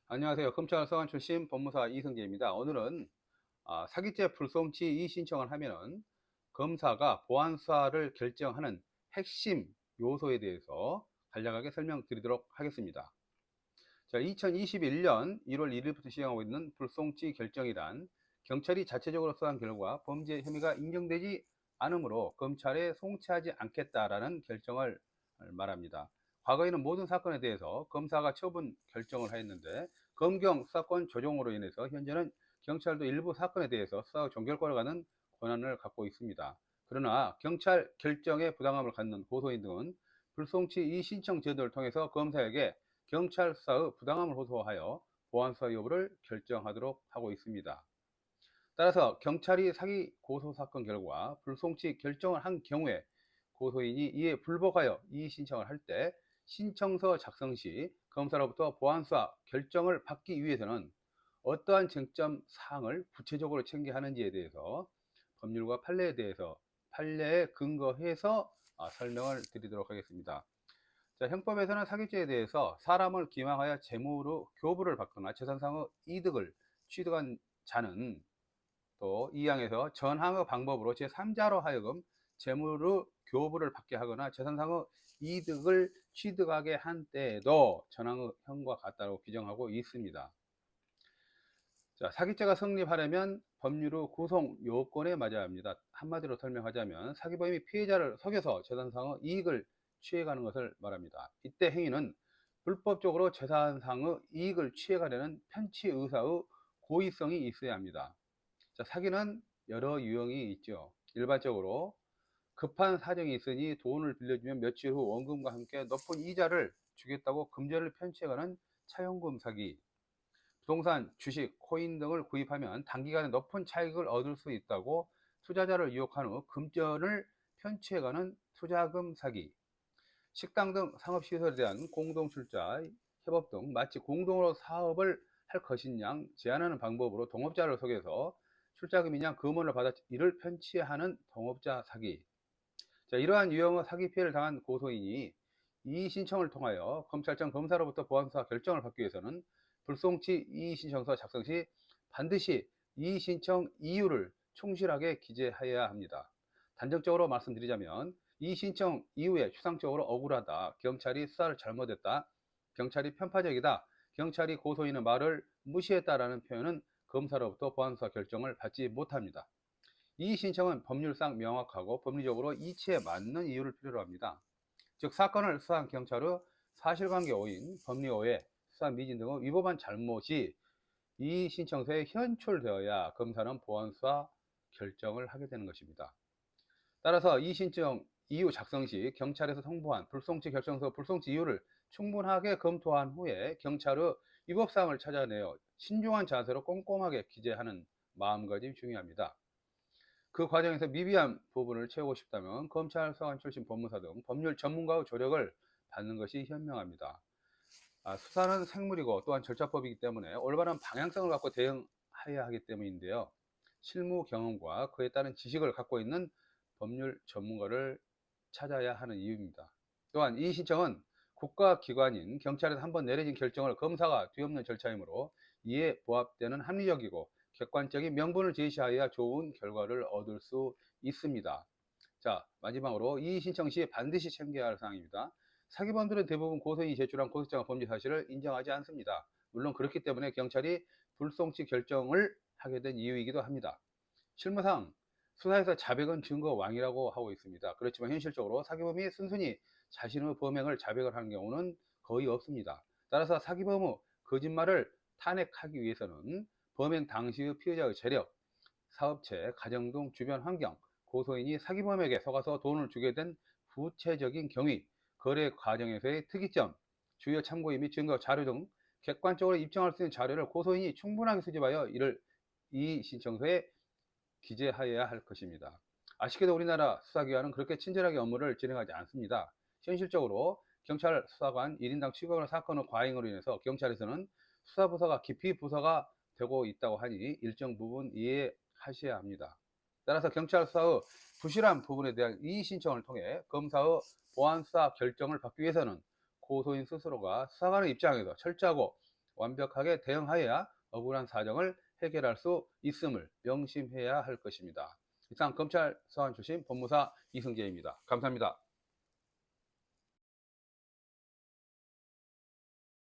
안녕하세요. 검찰서관 출신 법무사 이승재입니다. 오늘은 사기죄 불송치 이의신청을 하면은 검사가 보안수사를 결정하는 핵심 요소에 대해서 간략하게 설명드리도록 하겠습니다. 자, 2021년 1월 1일부터 시행하고 있는 불송치 결정이란 경찰이 자체적으로 수사한 결과 범죄 혐의가 인정되지 않으므로 검찰에 송치하지 않겠다라는 결정을 말합니다. 과거에는 모든 사건에 대해서 검사가 처분 결정을 하였는데 검경 수사권 조정으로 인해서 현재는 경찰도 일부 사건에 대해서 수사 종결과를 가는 권한을 갖고 있습니다. 그러나 경찰 결정에 부당함을 갖는 고소인 등은 불송치 이의신청 제도를 통해서 검사에게 경찰 수사의 부당함을 호소하여 보안수사 여부를 결정하도록 하고 있습니다. 따라서 경찰이 사기 고소 사건 결과 불송치 결정을 한 경우에 고소인이 이에 불복하여 이의 신청을 할 때 신청서 작성 시 검사로부터 보안수사 결정을 받기 위해서는 어떠한 쟁점 사항을 구체적으로 챙겨야 하는지에 대해서 법률과 판례에 대해서 판례에 근거해서 설명을 드리도록 하겠습니다. 자, 형법에서는 사기죄에 대해서 사람을 기망하여 재물로 교부를 받거나 재산상의 이득을 취득한 자는 또 이 항에서 전항의 방법으로 제3자로 하여금 재물로 교부를 받게 하거나 재산상의 이득을 취득하게 한 때에도 전항의 형과 같다고 규정하고 있습니다. 자, 사기죄가 성립하려면 법률의 구성 요건에 맞아야 합니다. 한마디로 설명하자면 사기범이 피해자를 속여서 재산상의 이익을 취해가는 것을 말합니다. 이때 행위는 불법적으로 재산상의 이익을 취해가려는 편취 의사의 고의성이 있어야 합니다. 자, 사기는 여러 유형이 있죠. 일반적으로 급한 사정이 있으니 돈을 빌려주면 며칠 후 원금과 함께 높은 이자를 주겠다고 금전을 편취해가는 차용금 사기, 부동산, 주식, 코인 등을 구입하면 단기간에 높은 차익을 얻을 수 있다고 투자자를 유혹한 후 금전을 편취해가는 투자금 사기, 식당 등 상업시설에 대한 공동출자, 협업 등 마치 공동으로 사업을 할 것인 양 제안하는 방법으로 동업자를 속여서 출자금인 양 금원을 받아 이를 편취하는 동업자 사기. 자, 이러한 유형의 사기 피해를 당한 고소인이 이의 신청을 통하여 검찰청 검사로부터 보안수사 결정을 받기 위해서는 불송치 이의 신청서 작성 시 반드시 이의 신청 이유를 충실하게 기재해야 합니다. 단정적으로 말씀드리자면 이의 신청 이후에 추상적으로 억울하다, 경찰이 수사를 잘못했다, 경찰이 편파적이다, 경찰이 고소인의 말을 무시했다라는 표현은 검사로부터 보안수사 결정을 받지 못합니다. 이 신청은 법률상 명확하고 법리적으로 이치에 맞는 이유를 필요로 합니다. 즉 사건을 수사한 경찰의 사실관계 오인, 법리 오해, 수사 미진 등의 위법한 잘못이 이 신청서에 현출되어야 검사는 보안수사 결정을 하게 되는 것입니다. 따라서 이 신청 이유 작성 시 경찰에서 통보한 불송치 결정서 불송치 이유를 충분하게 검토한 후에 경찰의 위법사항을 찾아내어 신중한 자세로 꼼꼼하게 기재하는 마음가짐이 중요합니다. 그 과정에서 미비한 부분을 채우고 싶다면 검찰, 수사관 출신 법무사 등 법률 전문가의 조력을 받는 것이 현명합니다. 수사는 생물이고 또한 절차법이기 때문에 올바른 방향성을 갖고 대응해야 하기 때문인데요. 실무 경험과 그에 따른 지식을 갖고 있는 법률 전문가를 찾아야 하는 이유입니다. 또한 이 신청은 국가기관인 경찰에서 한번 내려진 결정을 검사가 뒤엎는 절차이므로 이에 부합되는 합리적이고 객관적인 명분을 제시하여야 좋은 결과를 얻을 수 있습니다. 자, 마지막으로 이 신청 시 반드시 챙겨야 할 사항입니다. 사기범들은 대부분 고소인이 제출한 고소장의 범죄 사실을 인정하지 않습니다. 물론 그렇기 때문에 경찰이 불송치 결정을 하게 된 이유이기도 합니다. 실무상 수사에서 자백은 증거 왕이라고 하고 있습니다. 그렇지만 현실적으로 사기범이 순순히 자신의 범행을 자백을 하는 경우는 거의 없습니다. 따라서 사기범의 거짓말을 탄핵하기 위해서는 범행 당시의 피해자의 재력, 사업체, 가정 등 주변 환경, 고소인이 사기범에게 속아서 돈을 주게 된 구체적인 경위, 거래 과정에서의 특이점, 주요 참고인 및 증거, 자료 등 객관적으로 입증할 수 있는 자료를 고소인이 충분하게 수집하여 이를 이 신청서에 기재하여야 할 것입니다. 아쉽게도 우리나라 수사기관은 그렇게 친절하게 업무를 진행하지 않습니다. 현실적으로 경찰 수사관 1인당 취급하는 사건의 과잉으로 인해서 경찰에서는 수사부서가 기피부서가 되고 있다고 하니 일정 부분 이해하셔야 합니다. 따라서 경찰 수사의 부실한 부분에 대한 이의 신청을 통해 검사의 보안수사 결정을 받기 위해서는 고소인 스스로가 수사관의 입장에서 철저하고 완벽하게 대응하여야 억울한 사정을 해결할 수 있음을 명심해야 할 것입니다. 이상 검찰 서한 출신 법무사 이승재입니다. 감사합니다.